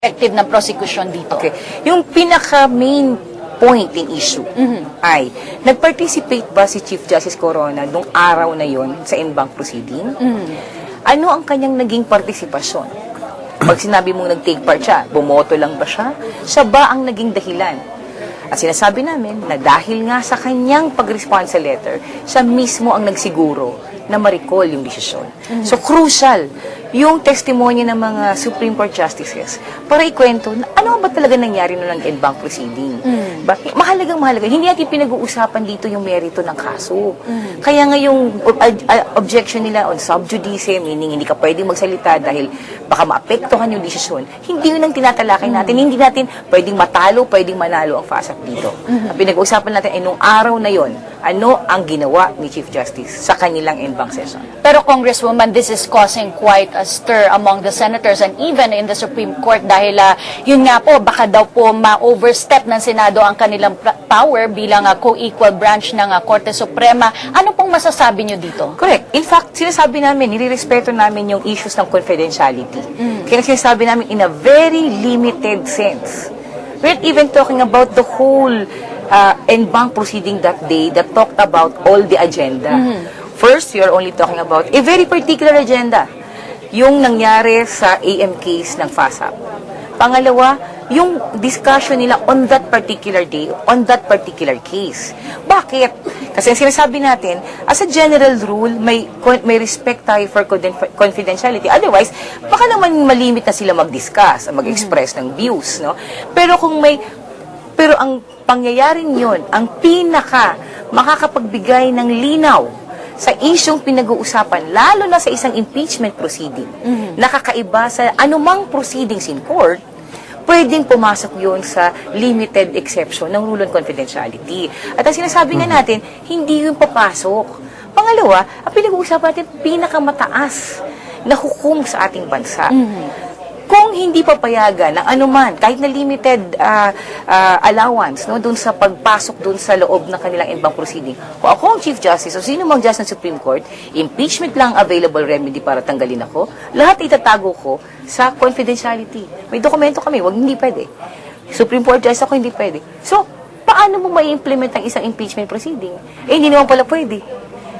effective ng prosecution dito? Okay. Yung pinaka-main point in issue ay, nag-participate ba si Chief Justice Corona nung araw na yon sa en banc proceeding? Ano ang kanyang naging partisipasyon? Pag sinabi mong nag-take part siya, bumoto lang ba siya? Siya ba ang naging dahilan? At sinasabi namin na dahil nga sa kanyang pag-respond sa letter, siya mismo ang nagsiguro na ma-recall yung desisyon. So, crucial yung testimonya ng mga Supreme Court Justices para ikwento na ano ba talaga nangyari noong en banc proceeding. Mahalagang mahalaga. Hindi natin pinag-uusapan dito yung merito ng kaso. Kaya nga yung objection nila on sub judice, meaning hindi ka pwedeng magsalita dahil baka maapektuhan yung desisyon, hindi yun ang tinatalakay natin. Hindi natin pwedeng matalo, pwedeng manalo ang FASAP dito. Ang pinag-uusapan natin ay nung araw na yon, ano ang ginawa ni Chief Justice sa kanilang en banc session. Pero Congresswoman, this is causing quite a stir among the senators and even in the Supreme Court dahil yun nga po, baka daw po ma-overstep ng Senado ang kanilang power bilang co-equal branch ng Korte Suprema. Ano pong masasabi nyo dito? Correct. In fact, sinasabi namin, nilirespeto namin yung issues ng confidentiality. Kaya sinasabi namin in a very limited sense. We're not even talking about the whole en banc proceeding that day that talked about all the agenda. First, we are only talking about a very particular agenda. Yung nangyari sa AM case ng FASAP. Pangalawa, yung discussion nila on that particular day, on that particular case. Bakit? Kasi sinasabi natin, as a general rule, may respect tayo for confidentiality. Otherwise, baka naman malimit na sila mag-discuss, mag-express ng views, no? Pero ang pangyayaring yun, ang pinaka makakapagbigay ng linaw sa isyong pinag-uusapan, lalo na sa isang impeachment proceeding, nakakaiba sa anumang proceedings in court, pwedeng pumasok yun sa limited exception ng rule on confidentiality. At ang sinasabi nga natin, hindi yun papasok. Pangalawa, ang pinag-uusapan natin, pinakamataas na hukom sa ating bansa. Kung hindi papayagan ng anuman, kahit na limited allowance, no, dun sa pagpasok dun sa loob ng kanilang en banc proceeding, kung ako ang Chief Justice o sino mang Justice ng Supreme Court, impeachment lang available remedy para tanggalin ako, lahat itatago ko sa confidentiality. May dokumento kami, hindi pwede. Supreme Court Justice ako, hindi pwede. So, paano mo mai-implement ang isang impeachment proceeding? Hindi naman pala pwede.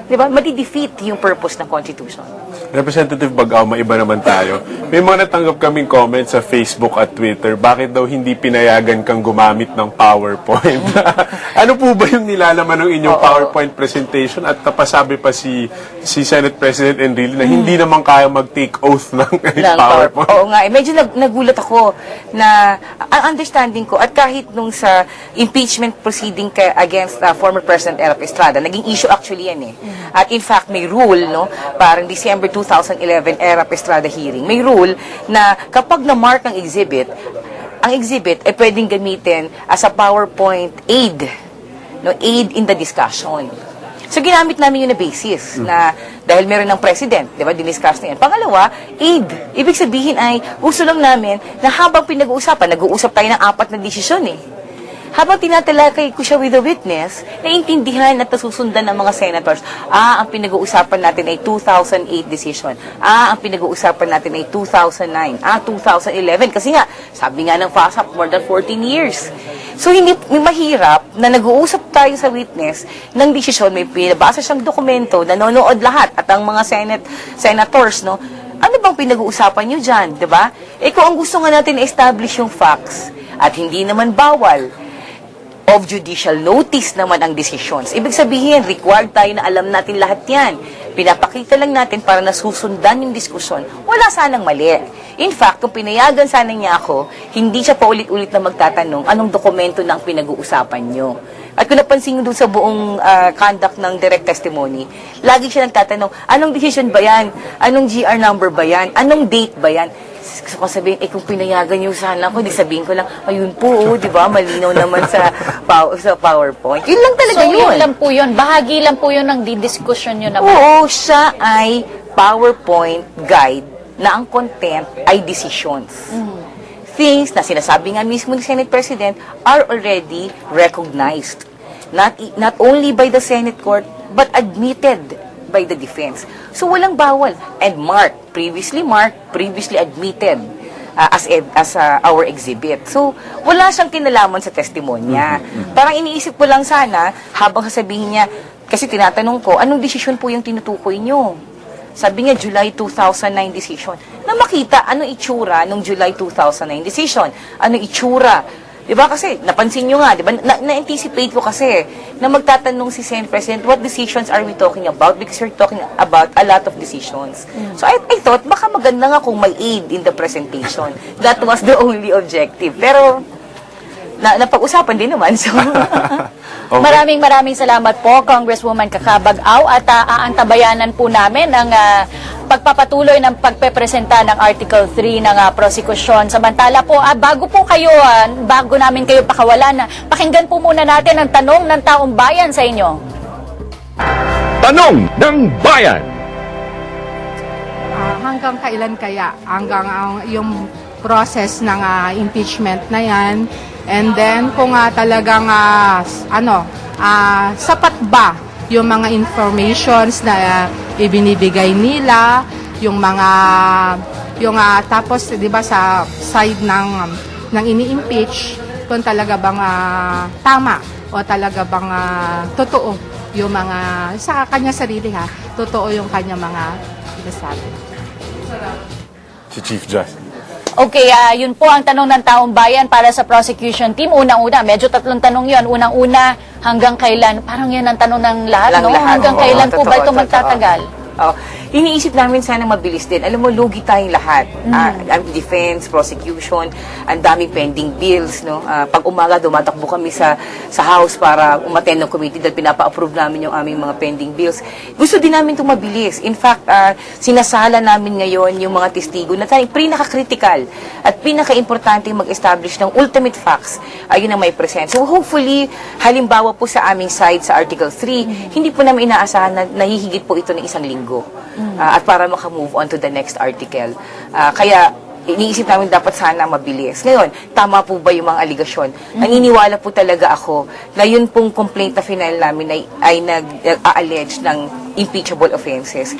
Diba? Madi-defeat yung purpose ng Constitution. Representative Bagaw, maiba naman tayo. May mga natanggap kaming comments sa Facebook at Twitter. Bakit daw hindi pinayagan kang gumamit ng PowerPoint? Ano po ba yung nilalaman ng inyong PowerPoint presentation? At napasabi pa si Senate President Enrile na hindi naman kaya mag-take oath ng PowerPoint. Oo nga, medyo nagulat ako na ang understanding ko, at kahit nung sa impeachment proceeding against former President Erap Estrada, naging issue actually yan eh. At in fact, may rule, no, parang December 2011 Erap Estrada hearing, may rule na kapag na-mark ang exhibit ay pwedeng gamitin as a PowerPoint aid, no, aid in the discussion. So, ginamit namin yun na basis na dahil meron ng president, di ba, diniscuss na yan. Pangalawa, aid. Ibig sabihin ay, gusto lang namin na habang pinag-uusapan, nag-uusap tayo ng 4 na desisyon eh. Habang tinatalakay ko siya with the witness, naintindihan at nasusundan ng mga senators, ang pinag-uusapan natin ay 2008 decision. Ang pinag-uusapan natin ay 2009. 2011. Kasi nga, sabi nga ng FASAP, more than 14 years. So, hindi mahirap na nag-uusap tayo sa witness ng desisyon, may pinabasa siyang dokumento, nanonood lahat, at ang mga senators, no, ano bang pinag-uusapan nyo dyan, di ba? Kung ang gusto nga natin establish yung facts, at hindi naman bawal, of judicial notice naman ang decisions. Ibig sabihin, required tayo na alam natin lahat yan. Pinapakita lang natin para nasusundan yung diskusyon. Wala sanang mali. In fact, kung pinayagan sana niya ako, hindi siya pa ulit-ulit na magtatanong anong dokumento na ang pinag-uusapan nyo. At kung napansin nyo doon sa buong conduct ng direct testimony, lagi siya nagtatanong, anong decision ba yan? Anong GR number ba yan? Anong date ba yan? Gusto ko sabihin, kung pinayagan niyo sana ako, di sabihin ko lang, ayun po, di ba, malinaw naman sa PowerPoint. Yun lang talaga yun. So, yun lang po yun. Bahagi lang po yun ng didiskusyon nyo naman. Oo, siya ay PowerPoint guide na ang content ay decisions. Things na sinasabi nga mismo ni Senate President are already recognized. Not only by the Senate Court, but admitted by the defense. So, walang bawal. And previously admitted. our exhibit. So, wala siyang kinalaman sa testimonya. Parang iniisip ko lang sana, habang sasabihin niya, kasi tinatanong ko, anong desisyon po yung tinutukoy niyo? Sabi niya, July 2009 decision. Na makita, anong itsura nung July 2009 decision? Anong itsura? Diba kasi, napansin nyo nga, diba? Na-anticipate ko kasi na magtatanong si Senate President, what decisions are we talking about? Because we're talking about a lot of decisions. So I thought, baka maganda nga kung may aid in the presentation. That was the only objective. Pero, napag-usapan din naman. So, Okay. Maraming salamat po, Congresswoman Kakabag-Aw, at aantabayanan po namin ang pagpapatuloy ng pagpepresenta ng Article 3 ng prosekusyon. Samantala po, bago namin kayo pakawalan, pakinggan po muna natin ang tanong ng taong bayan sa inyo. Tanong ng Bayan. Hanggang kailan kaya? Hanggang yung process ng impeachment na yan. And then, kung talagang, sapat ba yung mga informations na ibinibigay nila, tapos, di ba, sa side ng ini-impeach, kung talaga bang tama o talaga bang totoo yung mga, sa kanya sarili totoo yung kanya mga sinasabi. Si Chief Justice. Okay, yun po ang tanong ng taong bayan para sa prosecution team. Unang-una, medyo tatlong tanong yun. Unang-una, hanggang kailan? Parang yun ang tanong ng lahat, no? Hanggang kailan po ba ito magtatagal? Iniisip namin sana mabilis din. Alam mo, lugi tayong lahat. Defense, prosecution, ang daming pending bills. No? Pag umaga, dumatakbo kami sa House para umattend ng committee dahil pinapa-approve namin yung aming mga pending bills. Gusto din namin itong mabilis. In fact, sinasala namin ngayon yung mga testigo na tayong pinaka-critical at pinaka-importante mag-establish ng ultimate facts. Ayun ang may present. So hopefully, halimbawa po sa aming side sa Article 3, hindi po namin inaasahan na nahihigit po ito ng isang linggo. At para makamove on to the next article. Kaya, iniisip namin dapat sana mabilis. Ngayon, tama po ba yung mga aligasyon? Naniniwala po talaga ako na yun pong complaint na final namin ay nag-allege ng impeachable offenses.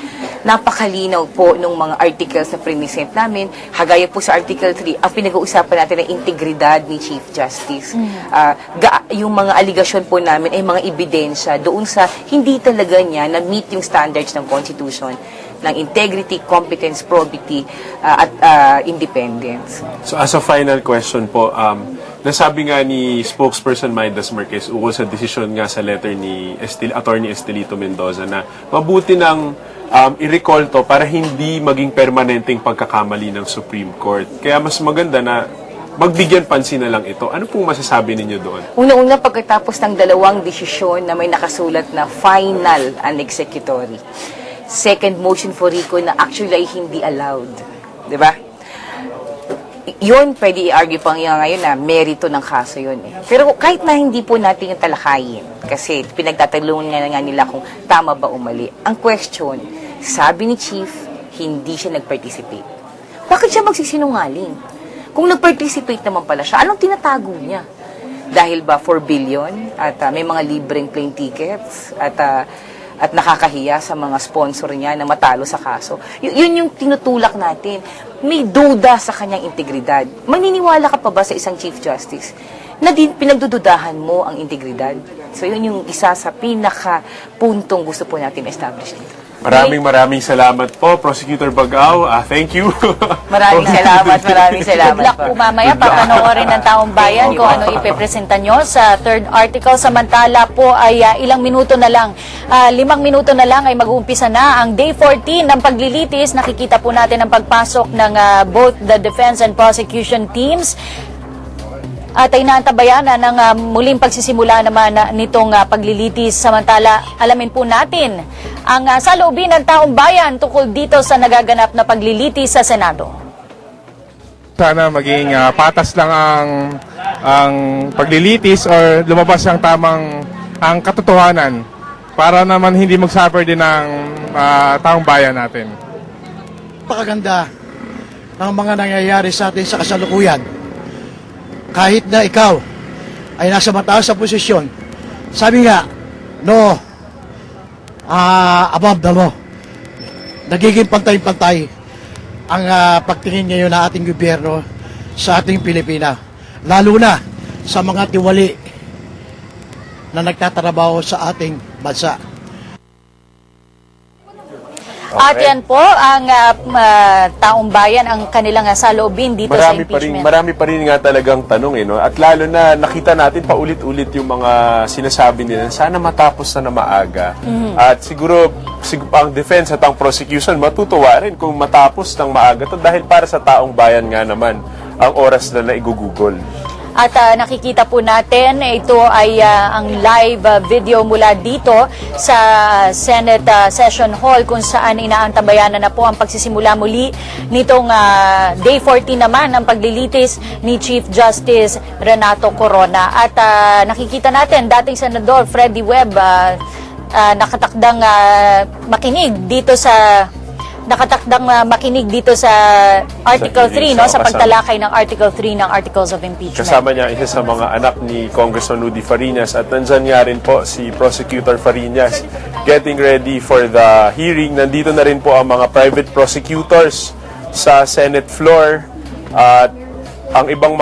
Napakalinaw po nung mga articles na present namin. Hagaya po sa Article 3, ang pinag-uusapan natin ay integridad ni Chief Justice. Yung mga aligasyon po namin ay mga ebidensya doon sa hindi talaga niya na meet yung standards ng Constitution ng integrity, competence, probity, at independence. So as a final question po, nasabi nga ni spokesperson Maidas Marquez ukol sa desisyon nga sa letter ni Attorney Estelito Mendoza na mabuti nang i-recall to para hindi maging permanenteng pagkakamali ng Supreme Court. Kaya mas maganda na magbigyan pansin na lang ito. Ano pong masasabi ninyo doon? Una-una, pagkatapos ng dalawang desisyon na may nakasulat na final and executory. Second motion for RICO na actually ay hindi allowed. Diba? Yun, pwede i-argue pang yung ngayon na merito ng kaso yun eh. Pero kahit na hindi po natin yung talakayin, kasi pinagtatalungan nga nila kung tama ba o mali. Ang question, sabi ni Chief, hindi siya nag-participate. Bakit siya magsisinungaling? Kung nag-participate naman pala siya, anong tinatago niya? Dahil ba 4 billion at may mga libreng plane tickets at nakakahiya sa mga sponsor niya na matalo sa kaso. Yun yung tinutulak natin. May duda sa kanyang integridad. Maniniwala ka pa ba sa isang Chief Justice na pinagdududahan mo ang integridad? So yun yung isa sa pinaka-puntong gusto po natin establish dito. Maraming salamat po, Prosecutor Bag-Aw. Thank you. Maraming salamat. Good luck po mamaya. Papanoorin ng taong bayan kung ano ipepresenta nyo sa third article. Samantala po ay ilang minuto na lang, 5 minuto na lang ay mag-uumpisa na ang Day 14 ng paglilitis. Nakikita po natin ang pagpasok ng both the defense and prosecution teams. At ay naantabayanan ng muling pagsisimula naman nitong paglilitis. Samantala, alamin po natin ang saloobin ng taong bayan tungkol dito sa nagaganap na paglilitis sa Senado. Sana maging patas lang ang paglilitis or lumabas ang tamang ang katotohanan para naman hindi mag-suffer din ng taong bayan natin. Napakaganda ang mga nangyayari sa atin sa kasalukuyan. Kahit na ikaw ay nasa mataas sa posisyon, sabi nga, no, above the law. Nagiging pantay-pantay ang pagtingin ngayon ng ating gobyerno sa ating Pilipina. Lalo na sa mga tiwali na nagtatrabaho sa ating bansa. At yan po ang taong bayan ang kanilang saloobin dito sa impeachment. Marami pa rin nga talagang tanong no? At lalo na nakita natin paulit-ulit yung mga sinasabi nila sana matapos na maaga. At siguro ang defense at ang prosecution matutuwa rin kung matapos ng maaga to dahil para sa taong bayan nga naman ang oras na naigugugol. At nakikita po natin, ito ay ang live video mula dito sa Senate Session Hall kung saan inaantabayanan na po ang pagsisimula muli nitong Day 14 naman ng paglilitis ni Chief Justice Renato Corona. At nakikita natin, dating Senador Freddy Webb nakatakdang makinig dito sa Article 3, no, sa pagtalakay ng Article 3 ng Articles of Impeachment. Kasama niya isa sa mga anak ni Congressman Rudy Fariñas at nandyan nga rin po si Prosecutor Fariñas getting ready for the hearing. Nandito na rin po ang mga private prosecutors sa Senate floor at ang ibang